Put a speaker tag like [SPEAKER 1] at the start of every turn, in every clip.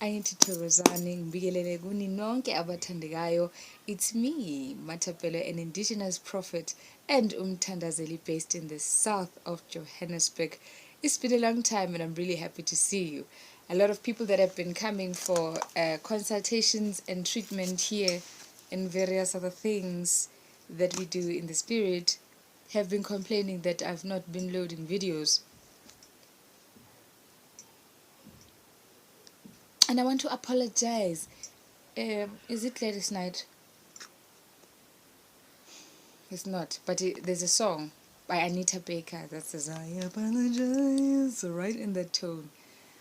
[SPEAKER 1] Ayinithokozane ngibikelele kuni nonke abathandekayo. It's me, Matapelo, an indigenous prophet and umthandazeli based in the south of Johannesburg. It's been a long time and I'm really happy to see you. A lot of people that have been coming for consultations and treatment here and various other things that we do in the spirit have been complaining that I've not been loading videos. And I want to apologize. Is it Ladies Night? It's not, but there's a song by Anita Baker that says, I apologize, right in that tone.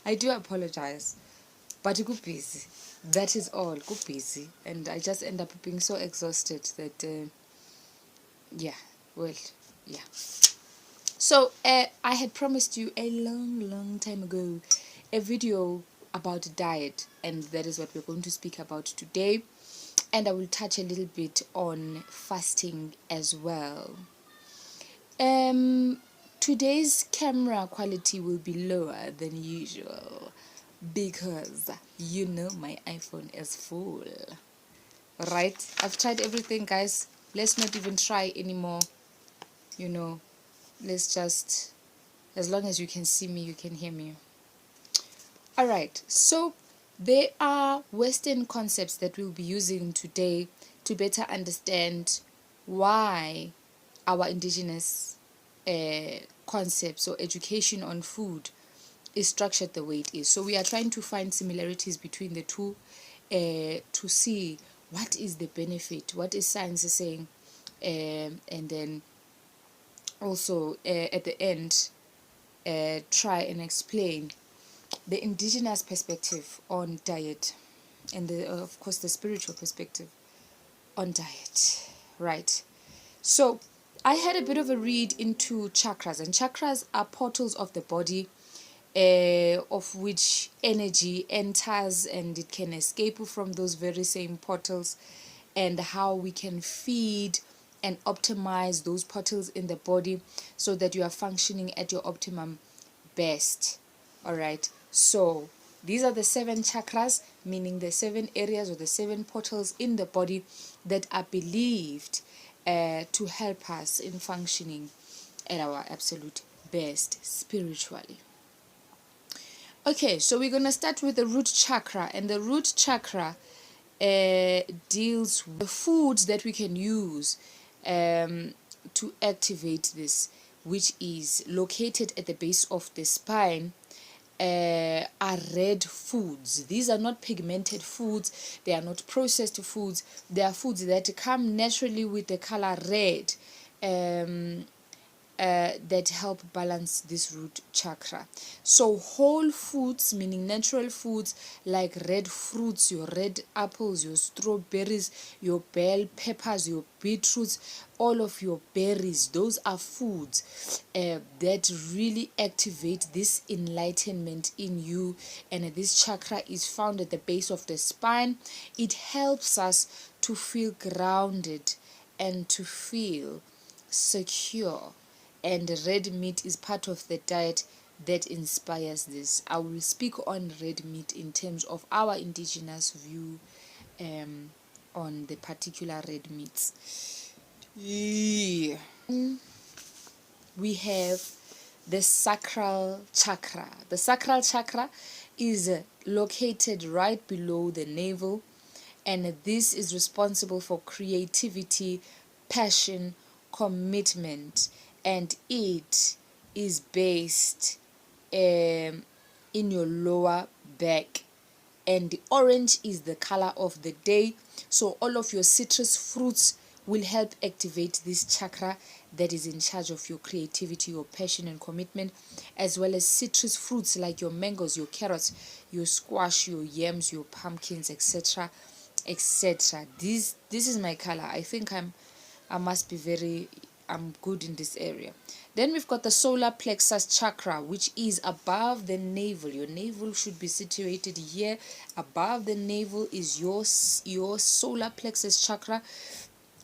[SPEAKER 1] I do apologize, but go busy. That is all, go busy. And I just end up being so exhausted that, yeah. So, I had promised you a long time ago a video about diet, and that is what we're going to speak about today. And I will touch a little bit on fasting as well. Today's camera quality will be lower than usual because you know my iPhone is full. Right? I've tried everything, guys. Let's not even try anymore. You know, let's just, as long as you can see me, you can hear me. All right. So there are Western concepts that we'll be using today to better understand why our indigenous concepts or education on food is structured the way it is. So we are trying to find similarities between the two to see what is the benefit, what is science saying, and then also at the end try and explain the indigenous perspective on diet and of course the spiritual perspective on diet, right? So I had a bit of a read into chakras, and chakras are portals of the body of which energy enters and it can escape from those very same portals, and how we can feed and optimize those portals in the body so that you are functioning at your optimum best. All right, so these are the 7 chakras, meaning the 7 areas or the 7 portals in the body that are believed to help us in functioning at our absolute best spiritually. Okay, so we're going to start with the root chakra, and the root chakra deals with the foods that we can use to activate this, which is located at the base of the spine. Are red foods. These are not pigmented foods, they are not processed foods, they are foods that come naturally with the color red, that help balance this root chakra. So whole foods, meaning natural foods like red fruits, your red apples, your strawberries, your bell peppers, your beetroots, all of your berries, those are foods that really activate this enlightenment in you. And this chakra is found at the base of the spine. It helps us to feel grounded and to feel secure, and red meat is part of the diet that inspires this. I will speak on red meat in terms of our indigenous view on the particular red meats. Yeah. We have the sacral chakra. The sacral chakra is located right below the navel, and this is responsible for creativity, passion, commitment, and it is based in your lower back. And the orange is the color of the day, so all of your citrus fruits will help activate this chakra that is in charge of your creativity, your passion and commitment, as well as citrus fruits like your mangoes, your carrots, your squash, your yams, your pumpkins, etc, etc. This is my color. I think I'm good in this area. Then we've got the solar plexus chakra, which is above the navel. Your navel should be situated here. Above the navel is your solar plexus chakra,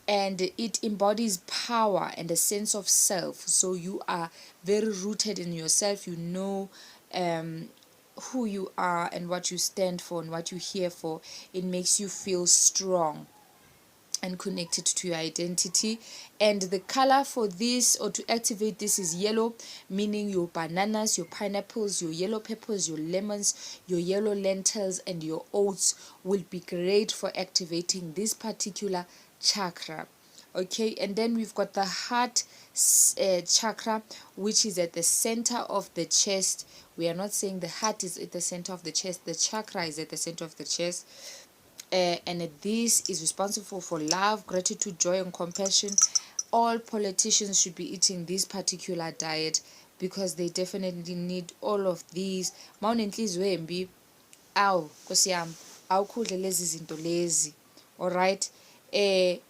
[SPEAKER 1] and it embodies power and a sense of self. So you are very rooted in yourself. You know who you are and what you stand for and what you're here for. It makes you feel strong and connected to your identity. And the color for this, or to activate this, is yellow, meaning your bananas, your pineapples, your yellow peppers, your lemons, your yellow lentils, and your oats will be great for activating this particular chakra. Okay, and then we've got the heart chakra, which is at the center of the chest. We are not saying the heart is at the center of the chest, the chakra is at the center of the chest. And this is responsible for love, gratitude, joy, and compassion. All politicians should be eating this particular diet because they definitely need all of these. Mawunenhliziyo embi, awu Nkosi yami, awukudle lezi zinto lezi. Alright, a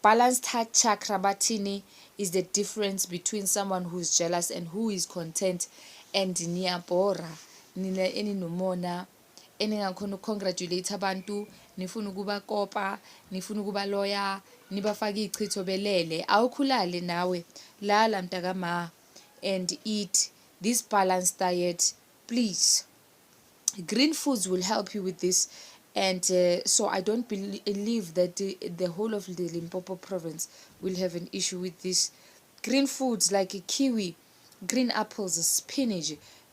[SPEAKER 1] balanced heart chakra, bathini, is the difference between someone who's jealous and who is content. And niyabhora nina eninomona eningakhona ukukongratulate abantu, nifuna ukuba kopa, nifuna ukuba loya, nibafake ichitho belele. Awukhulale nawe, lala mntakama and eat this balanced diet, please. Green foods will help you with this. And so I don't believe that the whole of the Limpopo province will have an issue with this. Green foods like kiwi, green apples, spinach,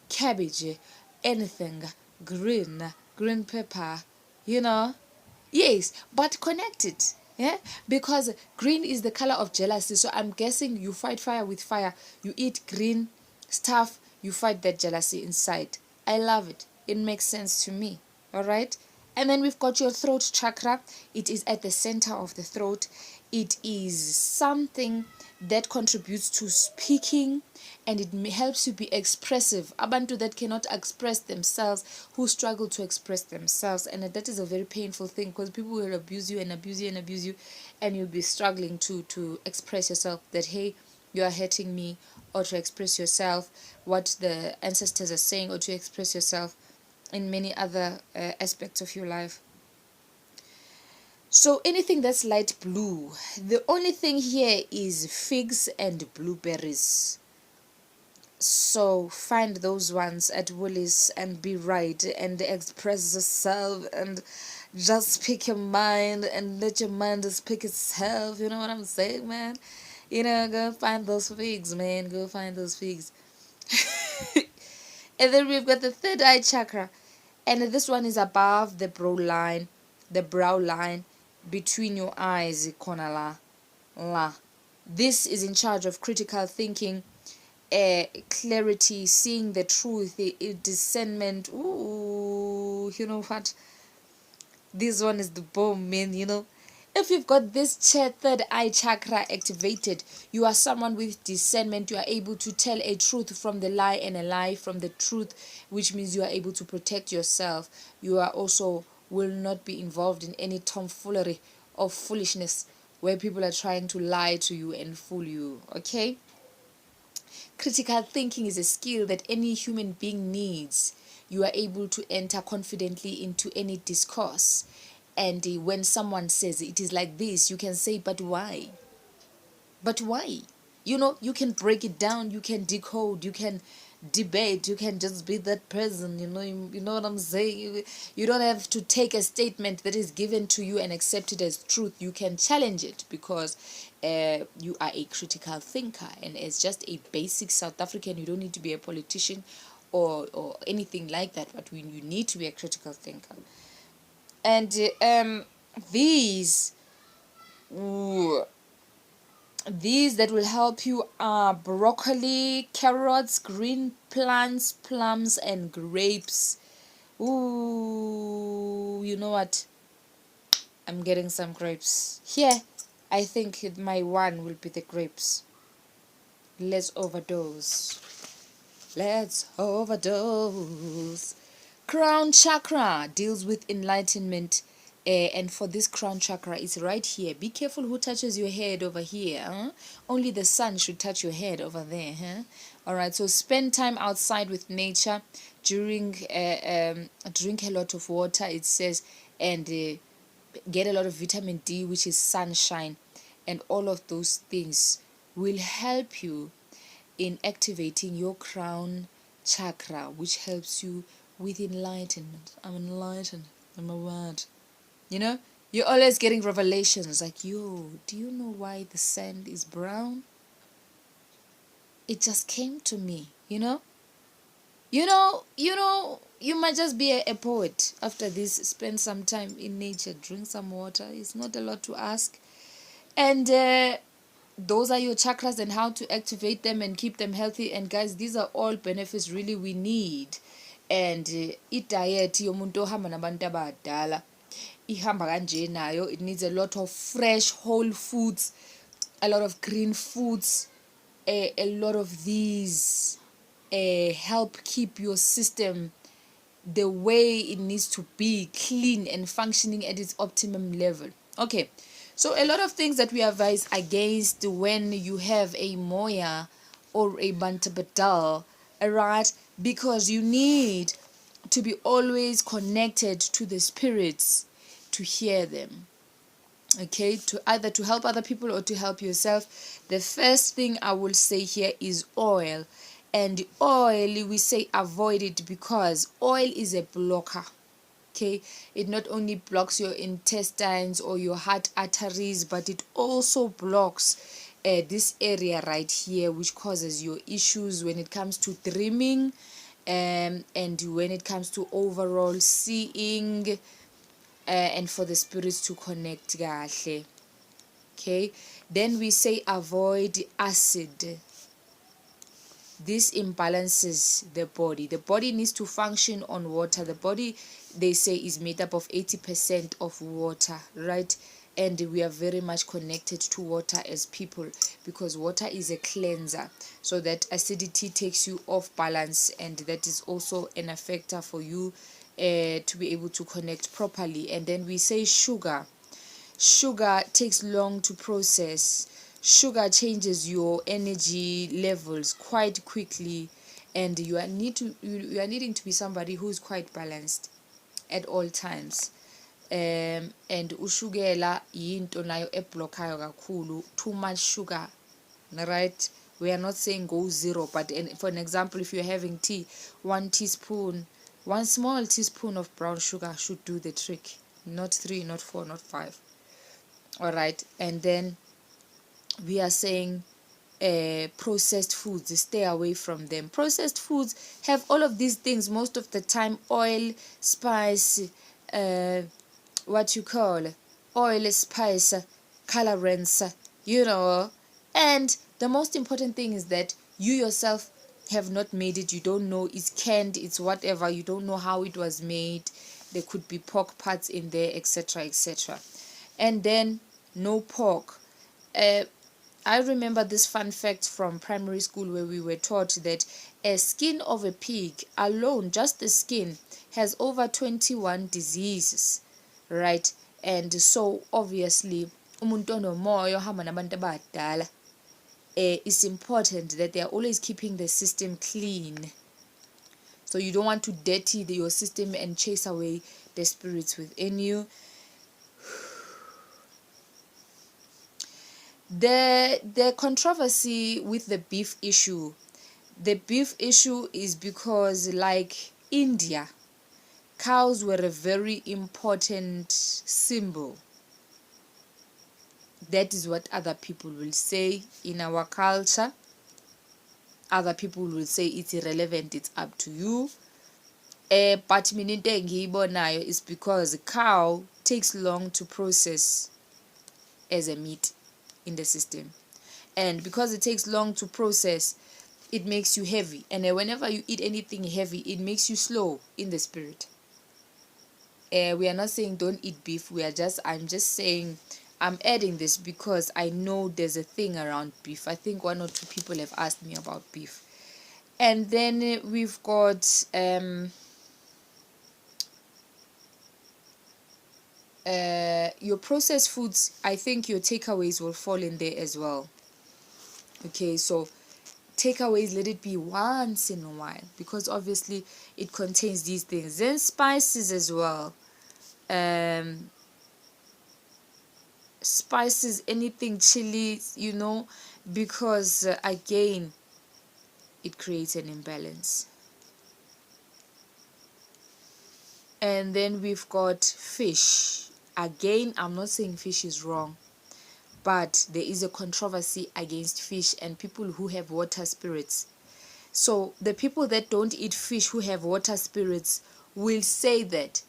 [SPEAKER 1] cabbage, anything green pepper, yes, but connected. Yeah, because green is the color of jealousy, so I'm guessing you fight fire with fire. You eat green stuff, you fight that jealousy inside. I love it. It makes sense to me. All right. And then we've got your throat chakra. It is at the center of the throat. It is something that contributes to speaking, and it helps you be expressive. Abantu that cannot express themselves, who struggle to express themselves, and that is a very painful thing because people will abuse you and abuse you and abuse you, and you'll be struggling to express yourself, that hey, you are hurting me, or to express yourself what the ancestors are saying, or to express yourself in many other aspects of your life. So anything that's light blue, the only thing here is figs and blueberries. So find those ones at Woolies and be right and express yourself and just speak your mind and let your mind speak itself. You know what I'm saying, man? Go find those figs, man. Go find those figs. And then we've got the third eye chakra. And this one is above the brow line between your eyes, corner la. This is in charge of critical thinking, clarity, seeing the truth, discernment. Ooh, you know what? This one is the bomb, man, If you've got this third eye chakra activated, you are someone with discernment. You are able to tell a truth from the lie and a lie from the truth, which means you are able to protect yourself. You are also will not be involved in any tomfoolery or foolishness where people are trying to lie to you and fool you, okay? Critical thinking is a skill that any human being needs. You are able to enter confidently into any discourse. And when someone says it is like this, you can say, but why? But why? You can break it down, you can decode, you can debate, you can just be that person, you know what I'm saying? You don't have to take a statement that is given to you and accept it as truth. You can challenge it because you are a critical thinker. And as just a basic South African, you don't need to be a politician or anything like that, but you need to be a critical thinker. And these that will help you are broccoli, carrots, green plants, plums, and grapes. Ooh, you know what? I'm getting some grapes. Here, I think my one will be the grapes. Let's overdose. Crown chakra deals with enlightenment, and for this crown chakra, it's right here. Be careful who touches your head over here. Only the sun should touch your head over there. All right, so spend time outside with nature. Drink a lot of water, it says, and get a lot of vitamin D, which is sunshine, and all of those things will help you in activating your crown chakra, which helps you with enlightenment. I'm enlightened. I'm a word. You know, you're always getting revelations like, yo, do you know why the sand is brown? It just came to me, you know? You might just be a poet after this. Spend some time in nature, drink some water. It's not a lot to ask. And those are your chakras and how to activate them and keep them healthy. And guys, these are all benefits really we need. And diet yomuntu ohamba nabantu abadala ihamba kanje nayo. It needs a lot of fresh whole foods, a lot of green foods, a lot of these help keep your system the way it needs to be, clean and functioning at its optimum level. Okay, so a lot of things that we advise against when you have a moya or a bantabadal, right? Because you need to be always connected to the spirits to hear them. Okay, to either to help other people or to help yourself. The first thing I will say here is oil. And oil, we say avoid it because oil is a blocker. Okay, it not only blocks your intestines or your heart arteries, but it also blocks this area right here, which causes your issues when it comes to dreaming, and when it comes to overall seeing, and for the spirits to connect kahle. Okay, then we say avoid acid. This imbalances the body. The body needs to function on water. The body, they say, is made up of 80% of water, right? And we are very much connected to water as people because water is a cleanser. So that acidity takes you off balance, and that is also an effector for you to be able to connect properly. And then we say sugar. Sugar takes long to process. Sugar changes your energy levels quite quickly, and you are needing to be somebody who's quite balanced at all times. And ushukela yinto nayo eblockayo kakhulu. Too much sugar, right? We are not saying go zero, but for an example, if you're having tea, one small teaspoon of brown sugar should do the trick. Not 3, not 4, not 5. All right. And then we are saying processed foods, stay away from them. Processed foods have all of these things most of the time: oil, spice, what you call oil, spice, colorants, and the most important thing is that you yourself have not made it. You don't know, it's canned, it's whatever, you don't know how it was made. There could be pork parts in there, etc., etc. And then no pork. I remember this fun fact from primary school where we were taught that a skin of a pig alone, just the skin, has over 21 diseases, right? And so obviously umuntu onomoya ohamba nabantu abadala, it's important that they are always keeping the system clean. So you don't want to dirty your system and chase away the spirits within you. The controversy with the beef issue. The beef issue is because, like India, cows were a very important symbol. That is what other people will say in our culture. Other people will say it's irrelevant, it's up to you. But mina into engiyibonayo is because cow takes long to process as a meat in the system, and because it takes long to process, it makes you heavy, and whenever you eat anything heavy, it makes you slow in the spirit. We are not saying don't eat beef. I'm just saying, I'm adding this because I know there's a thing around beef. I think 1 or 2 people have asked me about beef. And then we've got your processed foods. I think your takeaways will fall in there as well. Okay, so takeaways, let it be once in a while, because obviously it contains these things. Then spices as well. Spices, anything chili, because again, it creates an imbalance. And then we've got fish. Again, I'm not saying fish is wrong, but there is a controversy against fish and people who have water spirits. So the people that don't eat fish, who have water spirits, will say that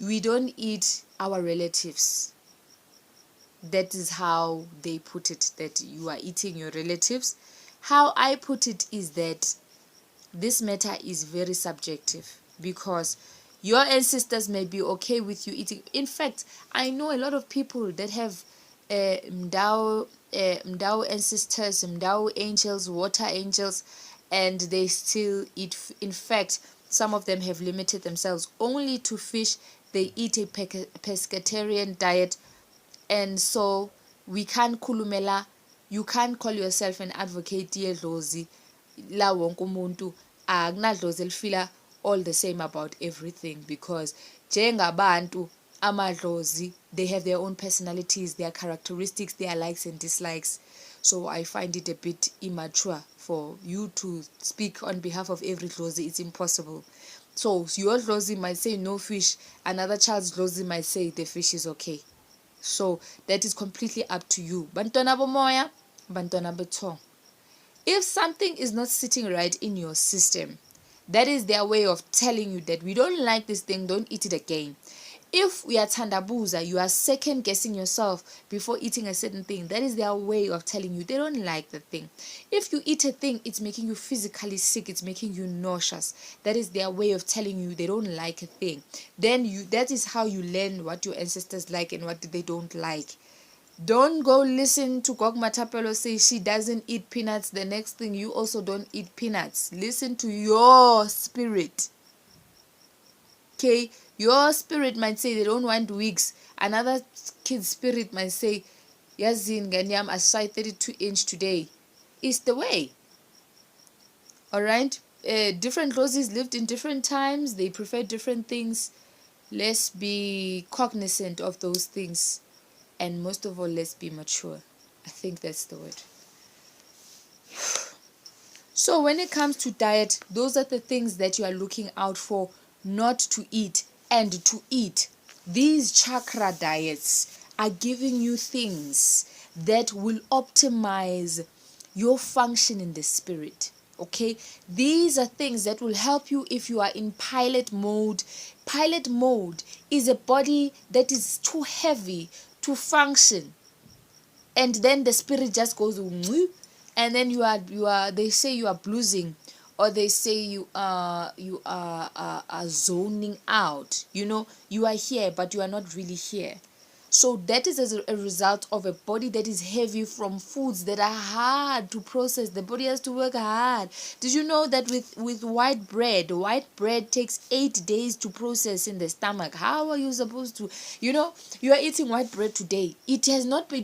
[SPEAKER 1] we don't eat our relatives. That is how they put it, that you are eating your relatives. How I put it is that this matter is very subjective, because your ancestors may be okay with you eating. In fact, I know a lot of people that have Mdao ancestors, Mdao angels, water angels, and they still eat. In fact, some of them have limited themselves only to fish. They eat a pescatarian diet, and so we can't kulumela. You can't call yourself an advocate yedlozi la wonke umuntu akunadlozi elifila all the same about everything, because njengabantu amadlozi, they have their own personalities, their characteristics, their likes and dislikes. So I find it a bit immature for you to speak on behalf of every dlozi. It's impossible. So your dlozi might say no fish, another child's dlozi might say the fish is okay. So that is completely up to you. Bantwana bomoya, bantwana betong. If something is not sitting right in your system, that is their way of telling you that we don't like this thing, don't eat it again. If we are tandabuza, you are second guessing yourself before eating a certain thing, that is their way of telling you they don't like the thing. If you eat a thing, it's making you physically sick, it's making you nauseous, that is their way of telling you they don't like a thing. Then that is how you learn what your ancestors like and what they don't like. Don't go listen to Gog Matapelo say she doesn't eat peanuts. The next thing, you also don't eat peanuts. Listen to your spirit. Okay, your spirit might say they don't want wigs. Another kid's spirit might say, Yazin Ganyam aside 32-inch today. It's the way. Alright? Different roses lived in different times. They prefer different things. Let's be cognizant of those things. And most of all, let's be mature. I think that's the word. So when it comes to diet, those are the things that you are looking out for not to eat and to eat. These chakra diets are giving you things that will optimize your function in the spirit. Okay, these are things that will help you if you are in pilot mode. Pilot mode is a body that is too heavy to function, and then the spirit just goes, and then you are they say you are bluesing, or they say you are zoning out. You are here but you are not really here. So that is as a result of a body that is heavy from foods that are hard to process. The body has to work hard. Did you know that with white bread takes 8 days to process in the stomach? How are you supposed to, you are eating white bread today. It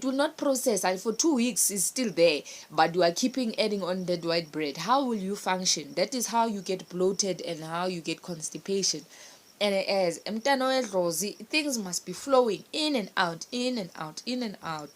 [SPEAKER 1] will not process, and for 2 weeks it's still there, but you are adding on that white bread. How will you function? That is how you get bloated and how you get constipation. And as things must be flowing in and out, in and out, in and out.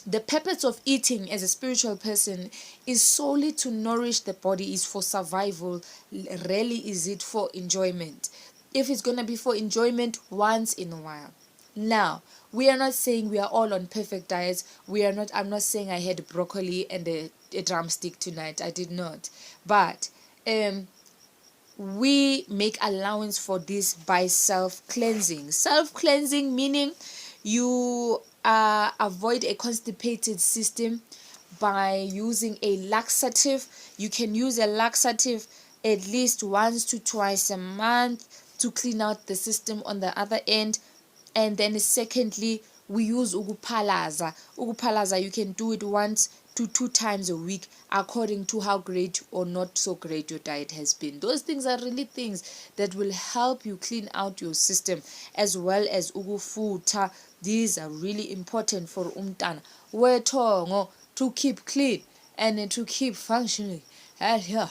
[SPEAKER 1] The purpose of eating as a spiritual person is solely to nourish the body, is for survival. Rarely is it for enjoyment. If it's going to be for enjoyment, once in a while. Now, we are not saying we are all on perfect diets. I'm not saying I had broccoli and a drumstick tonight. I did not. But we make allowance for this by self-cleansing. Self-cleansing meaning you avoid a constipated system by using a laxative. You can use a laxative at least once to twice a month to clean out the system on the other end. And then secondly, we use ugupalaza. Ugupalaza, you can do it once to 2 times a week according to how great or not so great your diet has been. Those things are really things that will help you clean out your system, as well as ugufuta. These are really important for umntana wetongo to keep clean and to keep functioning at your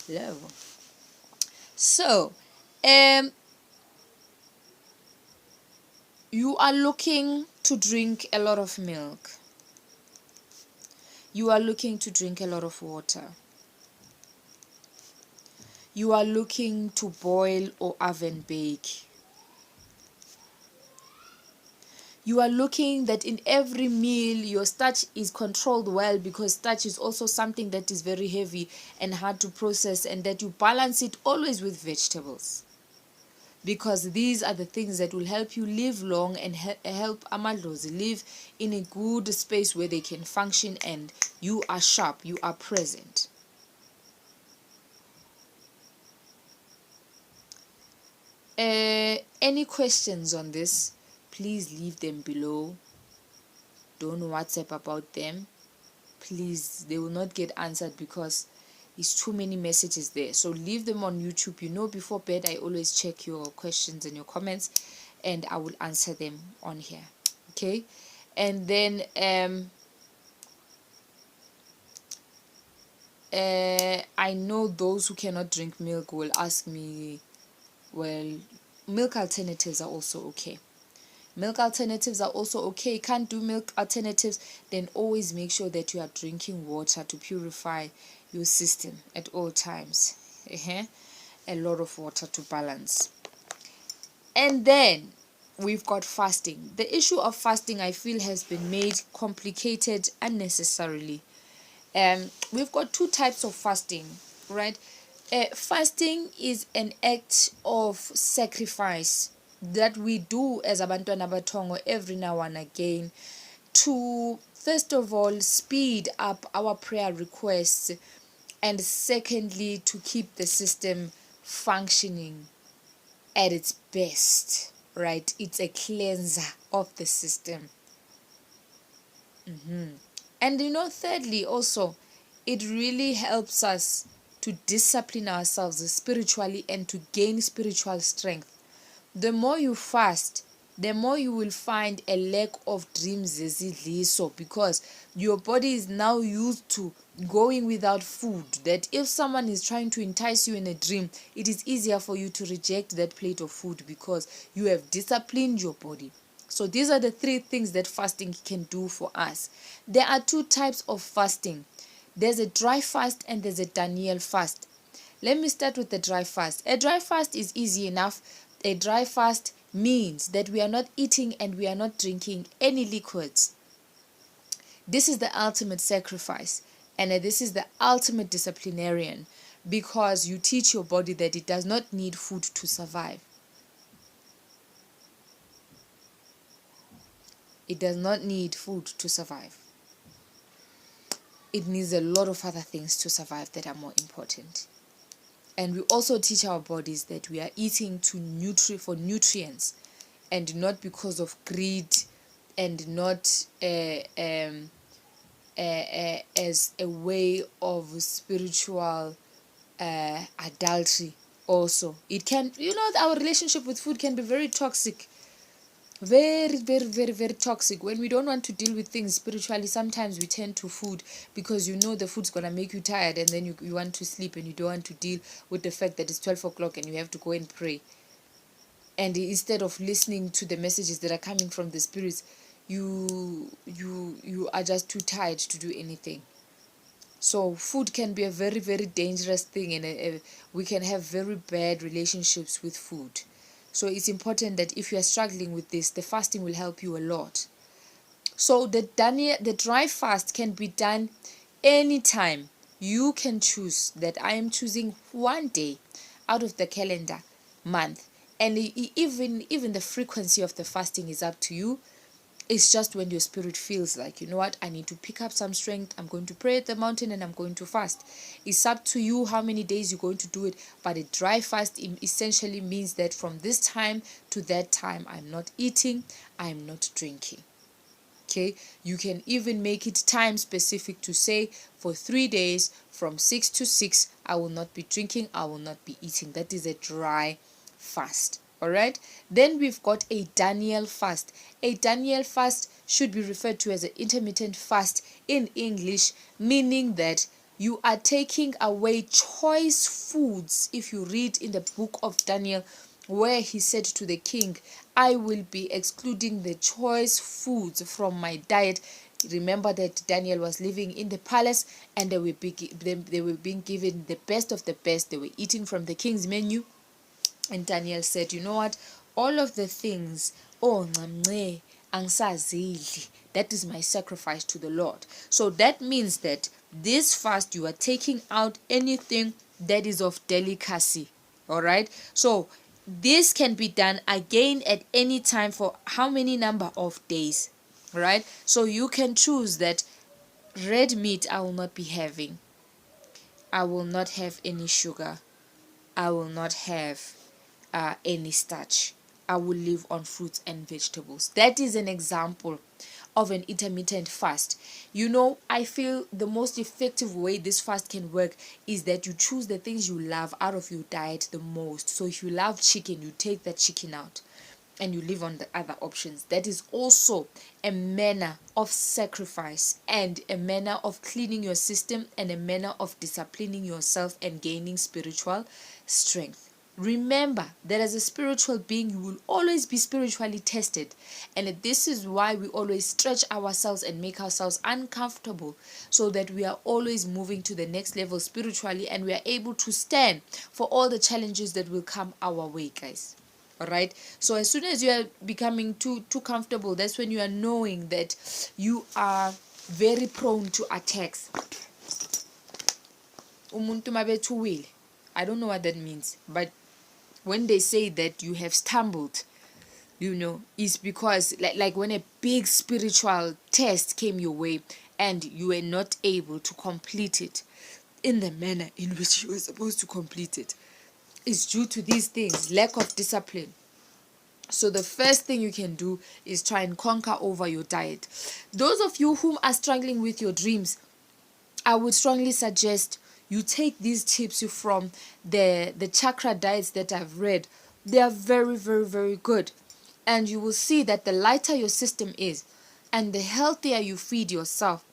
[SPEAKER 1] level. So you are looking to drink a lot of milk. You are looking to drink a lot of water. you are looking to boil or oven bake. You are looking that in every meal your starch is controlled well, because starch is also something that is very heavy and hard to process, and that you balance it always with vegetables, because these are the things that will help you live long and help amadlozi live in a good space where they can function and you are sharp, you are present. Any questions on this, please leave them below. Don't WhatsApp about them, please. They will not get answered because it's too many messages there. So leave them on YouTube. Before bed I always check your questions and your comments, and I will answer them on here. Okay. And then I know those who cannot drink milk will ask me, well, milk alternatives are also okay. Milk alternatives are also okay. Can't do milk alternatives, then always make sure that you are drinking water to purify your system at all times. A lot of water to balance. And then we've got fasting. The issue of fasting, I feel, has been made complicated unnecessarily. We've got two types of fasting, right? Fasting is an act of sacrifice that we do as abantwana bathongo every now and again, to first of all speed up our prayer requests, and secondly to keep the system functioning at its best, right? It's a cleanser of the system. And thirdly, also, it really helps us to discipline ourselves spiritually and to gain spiritual strength. The more you fast, the more you will find a lack of dreams, because your body is now used to going without food, that if someone is trying to entice you in a dream, it is easier for you to reject that plate of food because you have disciplined your body. So these are the three things that fasting can do for us. There are two types of fasting. There's a dry fast and there's a Daniel fast. Let me start with the dry fast. A dry fast is easy enough. A dry fast means that we are not eating and we are not drinking any liquids. This is the ultimate sacrifice, and this is the ultimate disciplinarian, because you teach your body that it does not need food to survive. It does not need food to survive. It needs a lot of other things to survive that are more important. And we also teach our bodies that we are eating for nutrients, and not because of greed, and not as a way of spiritual adultery. Also, it can, our relationship with food can be very toxic. Very, very, very, very toxic. When we don't want to deal with things spiritually, sometimes we turn to food, because the food's gonna make you tired, and then you want to sleep, and you don't want to deal with the fact that it's 12 o'clock and you have to go and pray. And instead of listening to the messages that are coming from the spirits, you are just too tired to do anything. So food can be a very, very dangerous thing, and we can have very bad relationships with food. So it's important that if you are struggling with this, the fasting will help you a lot. So the dry fast can be done anytime. You can choose that I am choosing one day out of the calendar month, and even the frequency of the fasting is up to you. It's just when your spirit feels like, what, I need to pick up some strength, I'm going to pray at the mountain and I'm going to fast. It's up to you how many days you're going to do it. But a dry fast essentially means that from this time to that time, I'm not eating, I'm not drinking. Okay, you can even make it time specific to say, for 3 days from 6 to 6, I will not be drinking, I will not be eating. That is a dry fast. All right, then we've got a Daniel fast. A Daniel fast should be referred to as an intermittent fast in English, meaning that you are taking away choice foods. If you read in the book of Daniel, where he said to the king, I will be excluding the choice foods from my diet, Remember that Daniel was living in the palace, and they were being given the best of the best. They were eating from the king's menu. And Daniel said, you know what? All of the things, oh, ngamnce, angisazidli, that is my sacrifice to the Lord. So that means that this fast, you are taking out anything that is of delicacy. All right. So this can be done again at any time for how many number of days? Right. So you can choose that red meat I will not be having. I will not have any sugar. I will not have any starch. I will live on fruits and vegetables. That is an example of an intermittent fast. You know, I feel the most effective way this fast can work is that you choose the things you love out of your diet the most. So if you love chicken, you take that chicken out and you live on the other options. That is also a manner of sacrifice and a manner of cleaning your system and a manner of disciplining yourself and gaining spiritual strength. Remember that as a spiritual being, you will always be spiritually tested. And this is why we always stretch ourselves and make ourselves uncomfortable, so that we are always moving to the next level spiritually, and we are able to stand for all the challenges that will come our way, guys. All right. So as soon as you are becoming too comfortable, that's when you are knowing that you are very prone to attacks. Umuntu mabethuwile. I don't know what that means, but when they say that you have stumbled, you know, it's because like when a big spiritual test came your way and you were not able to complete it in the manner in which you were supposed to complete it. It's due to these things, lack of discipline. So the first thing you can do is try and conquer over your diet. Those of you who are struggling with your dreams, I would strongly suggest you take these tips from the chakra diets that I've read. They are very, very, very good. And you will see that the lighter your system is and the healthier you feed yourself,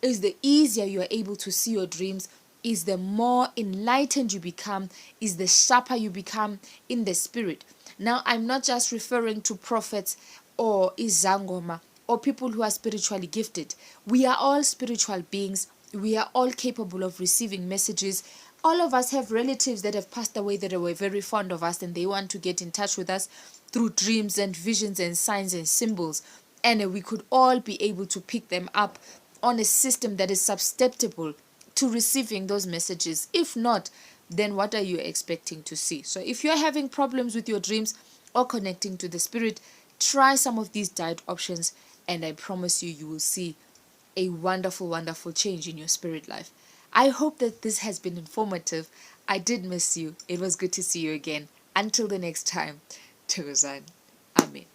[SPEAKER 1] is the easier you are able to see your dreams, is the more enlightened you become, is the sharper you become in the spirit. Now, I'm not just referring to prophets or izangoma or people who are spiritually gifted. We are all spiritual beings. We are all capable of receiving messages. All of us have relatives that have passed away that were very fond of us, and they want to get in touch with us through dreams and visions and signs and symbols. And we could all be able to pick them up on a system that is susceptible to receiving those messages. If not, then what are you expecting to see? So if you're having problems with your dreams or connecting to the spirit, try some of these diet options, and I promise you, you will see a wonderful, wonderful change in your spirit life. I hope that this has been informative. I did miss you. It was good to see you again. Until the next time, Thokozani. Amen.